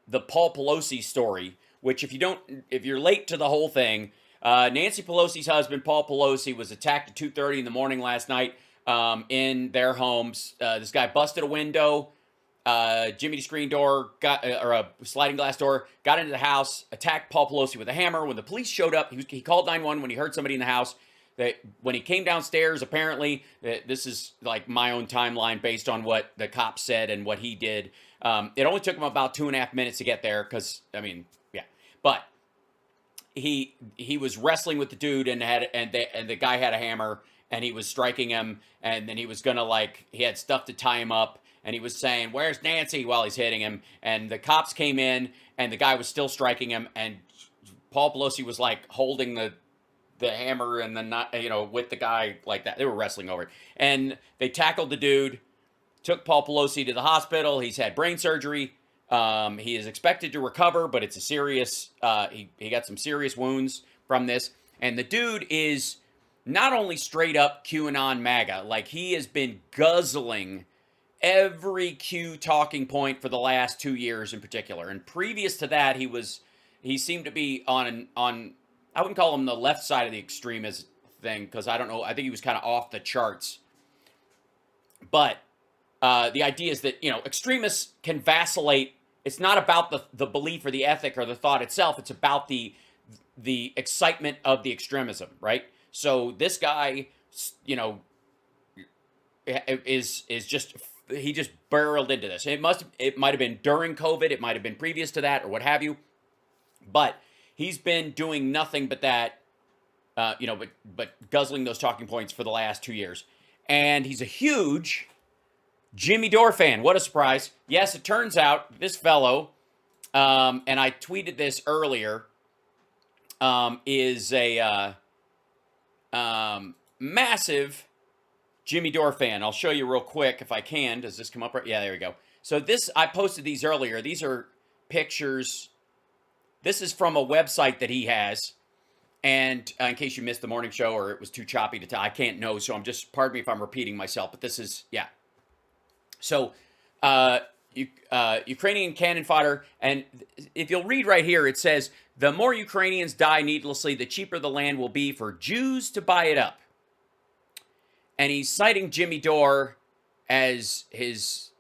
the Paul Pelosi story, which if you're late to the whole thing, Nancy Pelosi's husband, Paul Pelosi, was attacked at 2:30 in the morning last night in their homes. This guy busted a window. Jimmy screen door or a sliding glass door, got into the house, attacked Paul Pelosi with a hammer. When the police showed up, he called 911 when he heard somebody in the house. That when he came downstairs, apparently, this is like my own timeline based on what the cops said and what he did. It only took him about 2.5 minutes to get there because, I mean, yeah. But he was wrestling with the dude and the guy had a hammer and he was striking him, and then he was gonna he had stuff to tie him up. And he was saying, "Where's Nancy?" while he's hitting him. And the cops came in, and the guy was still striking him. And Paul Pelosi was holding the hammer and with the guy like that. They were wrestling over it. And they tackled the dude, took Paul Pelosi to the hospital. He's had brain surgery. He is expected to recover, but it's a serious, he got some serious wounds from this. And the dude is not only straight up QAnon MAGA, he has been guzzling every Q talking point for the last 2 years in particular. And previous to that, he seemed to be on I wouldn't call him the left side of the extremist thing, because I don't know, I think he was kind of off the charts. But the idea is that, extremists can vacillate. It's not about the belief or the ethic or the thought itself. It's about the excitement of the extremism, right? So this guy, is just, he just barreled into this. It might have been during COVID, it might have been previous to that, or what have you. But he's been doing nothing but that, but guzzling those talking points for the last 2 years. And he's a huge Jimmy Dore fan. What a surprise. Yes, it turns out this fellow, and I tweeted this earlier, is a massive Jimmy Dore fan. I'll show you real quick if I can. Does this come up right? Yeah, there we go. So I posted these earlier. These are pictures. This is from a website that he has. And in case you missed the morning show or it was too choppy to tell, I can't know. So pardon me if I'm repeating myself, but this is, yeah. So, Ukrainian cannon fodder. And if you'll read right here, it says, the more Ukrainians die needlessly, the cheaper the land will be for Jews to buy it up. And he's citing Jimmy Dore as his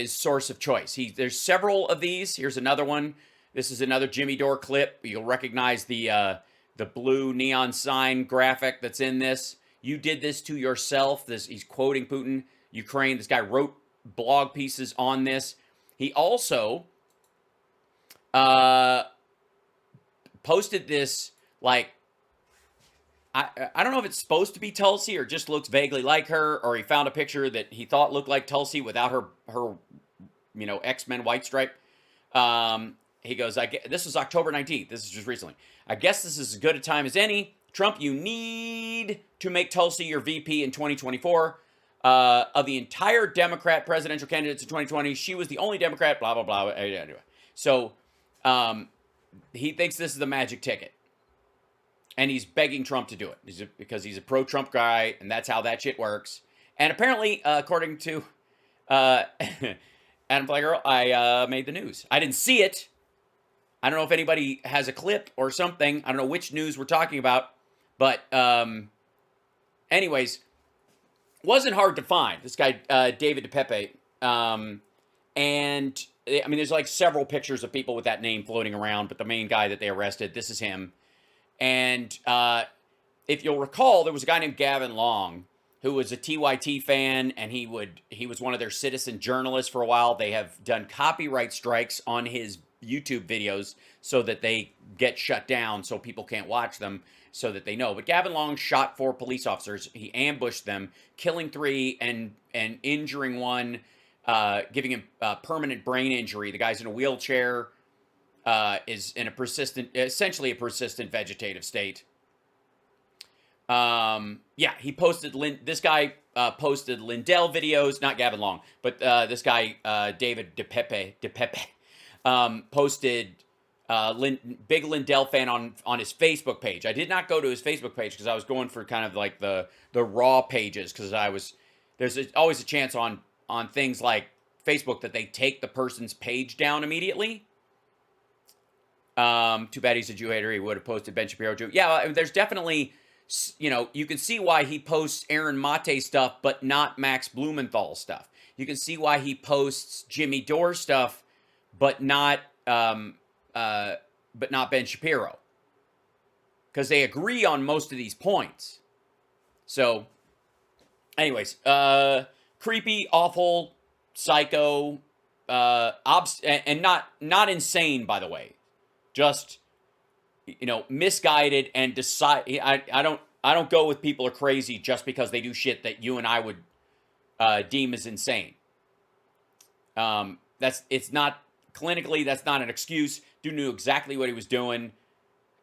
source of choice. There's several of these. Here's another one. This is another Jimmy Dore clip. You'll recognize the blue neon sign graphic that's in this. You did this to yourself. He's quoting Putin, Ukraine. This guy wrote blog pieces on this. He also posted this I don't know if it's supposed to be Tulsi or just looks vaguely like her, or he found a picture that he thought looked like Tulsi without her X-Men white stripe. He goes, this was October 19th. This is just recently. I guess this is as good a time as any. Trump, you need to make Tulsi your VP in 2024. Of the entire Democrat presidential candidates in 2020, she was the only Democrat, blah, blah, blah. Anyway. So he thinks this is the magic ticket. And he's begging Trump to do it because he's a pro-Trump guy, and that's how that shit works. And apparently, according to Adam Flagger, I made the news. I didn't see it. I don't know if anybody has a clip or something. I don't know which news we're talking about. But anyways, wasn't hard to find. This guy, David DePepe. And, I mean, there's several pictures of people with that name floating around. But the main guy that they arrested, this is him. And if you'll recall, there was a guy named Gavin Long who was a TYT fan, and he was one of their citizen journalists for a while. They have done copyright strikes on his YouTube videos so that they get shut down so people can't watch them, so that they know. But Gavin Long shot 4 police officers. He ambushed them, killing 3 and injuring 1, giving him permanent brain injury. The guy's in a wheelchair. Is in essentially a persistent vegetative state. Yeah, he posted, this guy posted Lindell videos, not Gavin Long, but this guy, David DePepe, posted big Lindell fan on his Facebook page. I did not go to his Facebook page because I was going for kind of the raw pages, because there's always a chance on things like Facebook that they take the person's page down immediately. Too bad he's a Jew hater. He would have posted Ben Shapiro Jew. Yeah, I mean, there's definitely, you can see why he posts Aaron Mate stuff, but not Max Blumenthal stuff. You can see why he posts Jimmy Dore stuff, but not Ben Shapiro, because they agree on most of these points. So, anyways, creepy, awful, psycho, and not insane, by the way. Just, misguided and decide. I don't go with people are crazy just because they do shit that you and I would deem as insane. It's not clinically. That's not an excuse. Dude knew exactly what he was doing.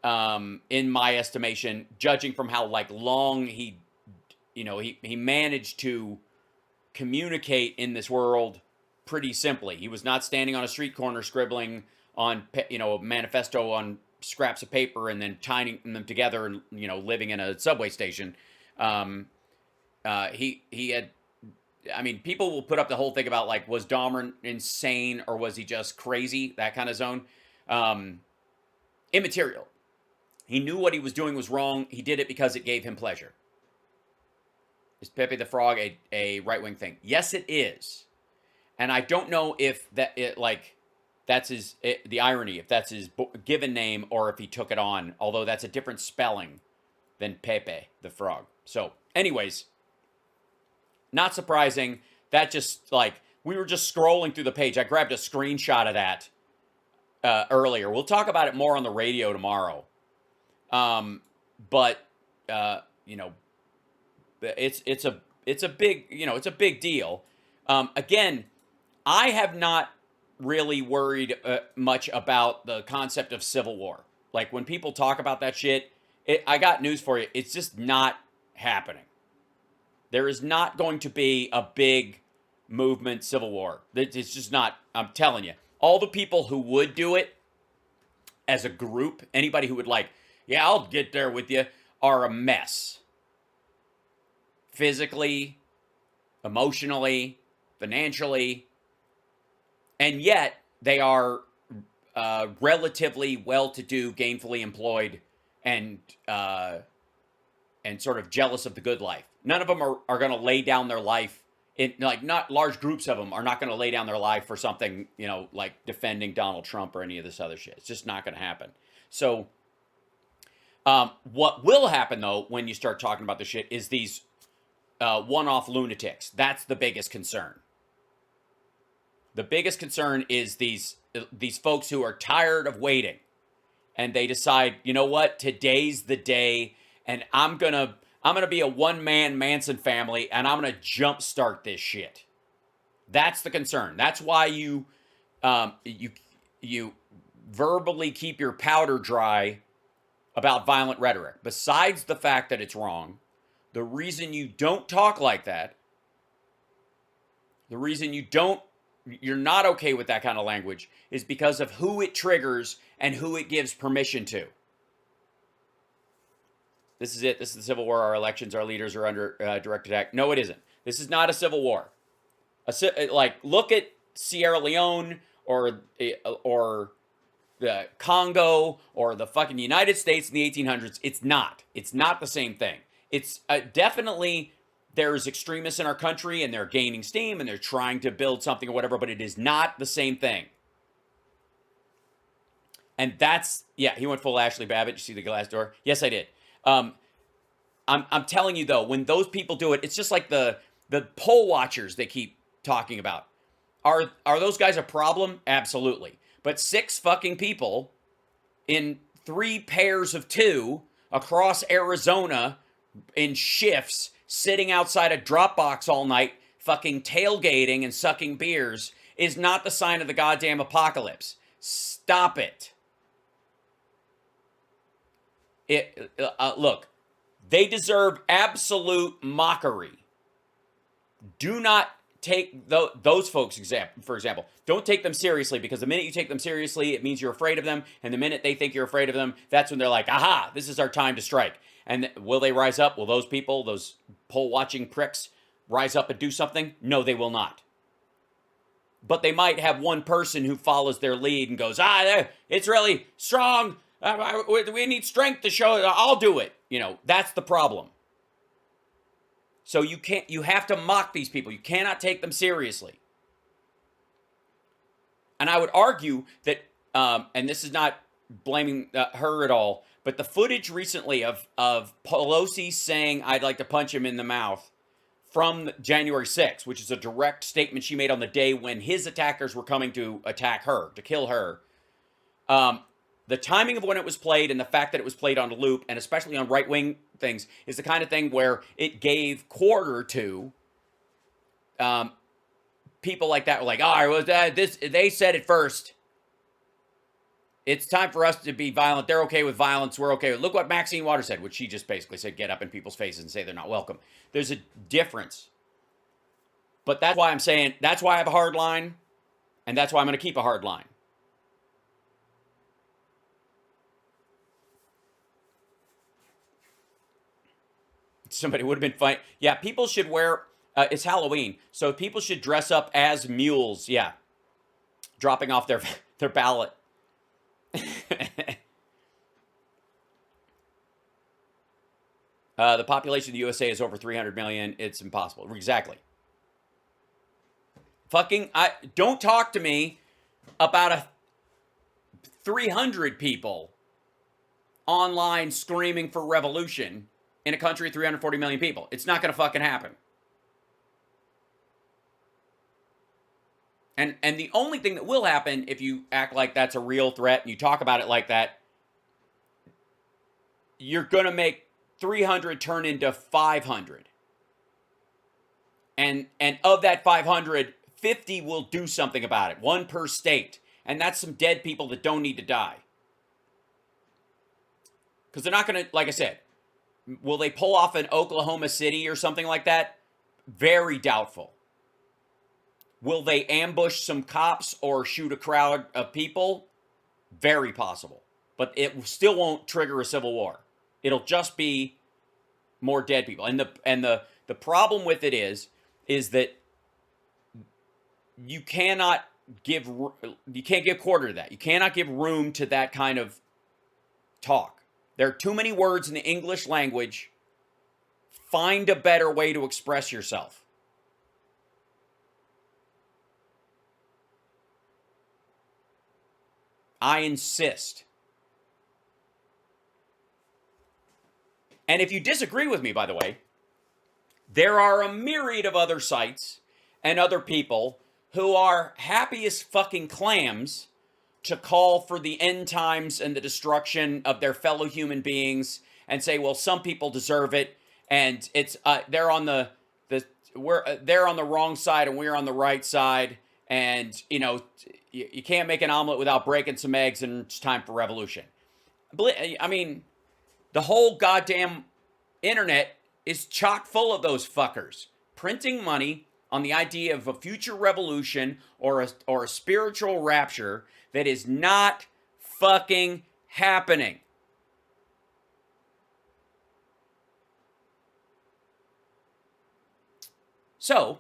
In my estimation, judging from how long he managed to communicate in this world pretty simply. He was not standing on a street corner scribbling on a manifesto on scraps of paper and then tying them together and living in a subway station. He had, people will put up the whole thing about was Dahmer insane or was he just crazy, that kind of zone. Immaterial. He knew what he was doing was wrong. He did it because it gave him pleasure. Is Pepe the Frog a right-wing thing? Yes, it is. And I don't know if that's the irony, if that's his given name or if he took it on, although that's a different spelling than Pepe the Frog. So, anyways, not surprising. That just, we were just scrolling through the page. I grabbed a screenshot of that earlier. We'll talk about it more on the radio tomorrow. But it's a big deal. Again, I have not really worried much about the concept of civil war. When people talk about that shit, I got news for you. It's just not happening. There is not going to be a big movement civil war. It's just not. I'm telling you. All the people who would do it as a group, anybody who would yeah, I'll get there with you, are a mess. Physically, emotionally, financially, and yet they are relatively well-to-do, gainfully employed, and sort of jealous of the good life. None of them are going to lay down their life. Not large groups of them are not going to lay down their life for something, like defending Donald Trump or any of this other shit. It's just not going to happen. So, what will happen, though, when you start talking about this shit is these one-off lunatics. That's the biggest concern. The biggest concern is these folks who are tired of waiting, and they decide, you know what, today's the day, and I'm gonna be a one-man Manson family, and I'm gonna jumpstart this shit. That's the concern. That's why you verbally keep your powder dry about violent rhetoric. Besides the fact that it's wrong, the reason you don't talk like that, the reason you're not okay with that kind of language is because of who it triggers and who it gives permission to. This is it. This is the Civil War. Our elections, our leaders are under direct attack. No, it isn't. This is not a civil war. Look at Sierra Leone or the Congo or the fucking United States in the 1800s. It's not. It's not the same thing. It's definitely, there's extremists in our country and they're gaining steam and they're trying to build something or whatever, but it is not the same thing. And that's, yeah, he went full Ashley Babbitt. You see the glass door? Yes, I did. I'm telling you though, when those people do it, it's just like the poll watchers they keep talking about. Are those guys a problem? Absolutely. But 6 fucking people in 3 pairs of 2 across Arizona in shifts, sitting outside a Dropbox all night, fucking tailgating and sucking beers is not the sign of the goddamn apocalypse. Stop it. Look, they deserve absolute mockery. Do not take those folks, for example, don't take them seriously, because the minute you take them seriously, it means you're afraid of them. And the minute they think you're afraid of them, that's when they're like, aha, this is our time to strike. And will they rise up? Will those people, those poll watching pricks, rise up and do something? No, they will not. but they might have one person who follows their lead and goes, it's really strong. We need strength to show it. I'll do it. That's the problem. So you have to mock these people. You cannot take them seriously. And I would argue that, and this is not blaming her at all, but the footage recently of Pelosi saying, I'd like to punch him in the mouth from January 6th, which is a direct statement she made on the day when his attackers were coming to attack her, to kill her. The timing of when it was played and the fact that it was played on a loop, and especially on right-wing things, is the kind of thing where it gave quarter to people like that. Were like, they said it first. It's time for us to be violent. They're okay with violence. We're okay with. Look what Maxine Waters said, which she just basically said, get up in people's faces and say they're not welcome. There's a difference. But that's why I'm saying, that's why I have a hard line, and that's why I'm going to keep a hard line. Somebody would have been fine. Yeah, people should wear, it's Halloween, so people should dress up as mules. Yeah. Dropping off their ballot. The population of the USA is over 300 million. It's impossible. Exactly. Don't talk to me about 300 people online screaming for revolution in a country of 340 million people. It's not going to fucking happen. And the only thing that will happen if you act like that's a real threat and you talk about it like that, you're going to make 300 turn into 500. And of that 500, 50 will do something about it. One per state. And that's some dead people that don't need to die. Because they're not going to, like I said, will they pull off an Oklahoma City or something like that? Very doubtful. Will they ambush some cops or shoot a crowd of people? Very possible. But it still won't trigger a civil war. It'll just be more dead people. And the problem with it is that you can't give quarter to that. You cannot give room to that kind of talk. There are too many words in the English language. Find a better way to express yourself. I insist. And if you disagree with me, by the way, there are a myriad of other sites and other people who are happy as fucking clams to call for the end times and the destruction of their fellow human beings and say, well, some people deserve it, and it's they're on the wrong side and we're on the right side, and you can't make an omelet without breaking some eggs, and it's time for revolution. I mean, the whole goddamn internet is chock full of those fuckers printing money on the idea of a future revolution or a spiritual rapture that is not fucking happening. So,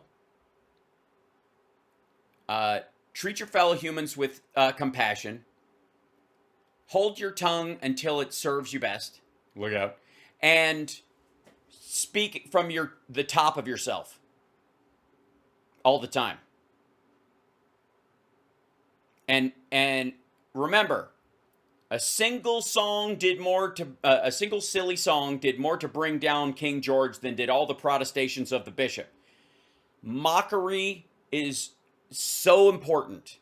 treat your fellow humans with compassion. Hold your tongue until it serves you best. Look out. And speak from the top of yourself. All the time. And remember, a single silly song did more to bring down King George than did all the protestations of the bishop. Mockery is so important.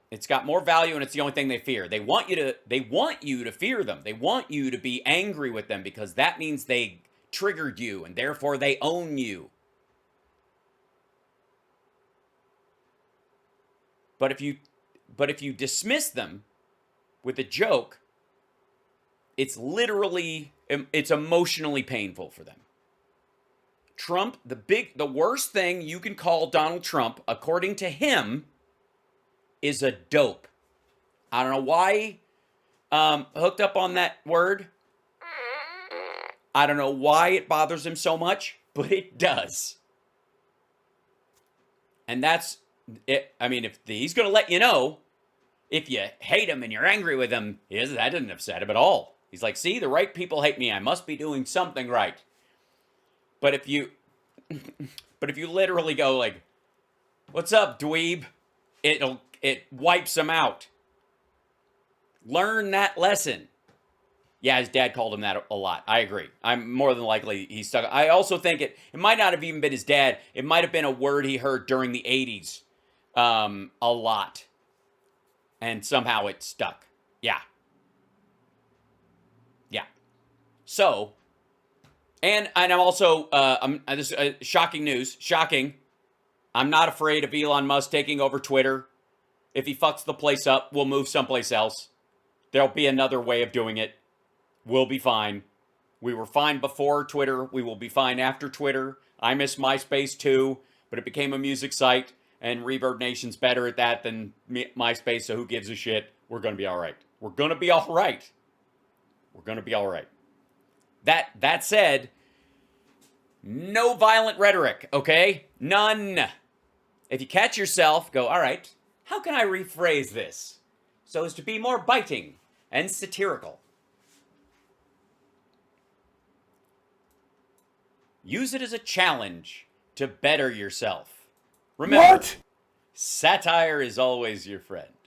It's got more value, and it's the only thing they fear. They want you to fear them. They want you to be angry with them, because that means they triggered you, and therefore they own you. But if you dismiss them with a joke, it's emotionally painful for them. Trump, the worst thing you can call Donald Trump, according to him, is a dope. I don't know why hooked up on that word. I don't know why it bothers him so much, but it does. And that's it. I mean, if he's going to let you know, if you hate him and you're angry with him, that didn't upset him at all. He's like, see, the right people hate me. I must be doing something right. But if you literally go like, what's up, dweeb? It wipes him out. Learn that lesson. Yeah, his dad called him that a lot. I agree. I'm more than likely he's stuck. I also think it might not have even been his dad. It might have been a word he heard during the 80s a lot. And somehow it stuck. Yeah. Yeah. So, and I'm also, this shocking news. Shocking. I'm not afraid of Elon Musk taking over Twitter. If he fucks the place up, we'll move someplace else. There'll be another way of doing it. We'll be fine. We were fine before Twitter. We will be fine after Twitter. I miss MySpace too, but it became a music site, and Reverb Nation's better at that than MySpace, so who gives a shit? We're going to be all right. We're going to be all right. We're going to be all right. That said, no violent rhetoric, okay? None. If you catch yourself, go, all right, how can I rephrase this so as to be more biting and satirical? Use it as a challenge to better yourself. Remember, satire is always your friend.